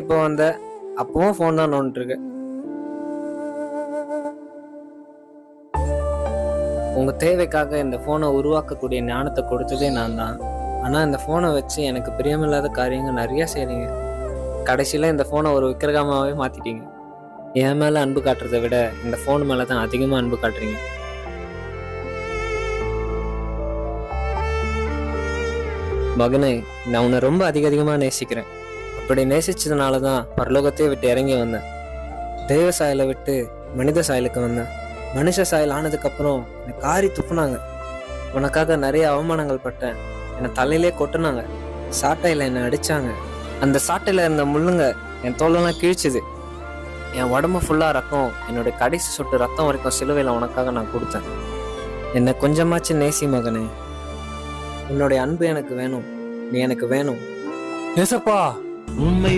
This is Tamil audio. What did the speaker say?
இப்போ வந்த அப்பவும் ஃபோன் தான் நோண்டிருக்கு. உங்க தேவைக்காக இந்த ஃபோனை உருவாக்கக்கூடிய ஞானத்தை கொடுத்ததே நான் தான். ஆனா இந்த ஃபோனை வச்சு எனக்கு பிரியமில்லாத காரியங்கள் நிறைய செய்றீங்க. கடைசியில இந்த ஃபோனை ஒரு விக்கிரகமாவே மாத்திட்டீங்க. என் மேல அன்பு காட்டுறதை விட இந்த ஃபோன் மேல தான் அதிகமா அன்பு காட்டுறீங்க. மகனே, நான் உன்னை ரொம்ப அதிகமா நேசிக்கிறேன். அப்படி நேசிச்சதுனால தான் பரலோகத்தையே விட்டு இறங்கி வந்தேன். தெய்வ சாயலை விட்டு மனித சாயலுக்கு வந்தேன். மனுஷ சாயல் ஆனதுக்கு அப்புறம் என்னை காரி துப்புனாங்க. உனக்காக நிறைய அவமானங்கள் பட்டேன். என்னை தலையிலே கொட்டுனாங்க. சாட்டையில என்னை அடிச்சாங்க. அந்த சாட்டையில இருந்த முள்ளுங்க என் தோலெல்லாம் கிழிச்சுது. என் உடம்பு ஃபுல்லா ரத்தம், என்னுடைய கடைசி சொட்டு ரத்தம் வரைக்கும் சிலுவையில் உனக்காக நான் கொடுத்தேன். என்னை கொஞ்சமாச்சு நேசி மகனே. உன்னுடைய அன்பு எனக்கு வேணும். நீ எனக்கு வேணும். ஏசப்பா, உண்மை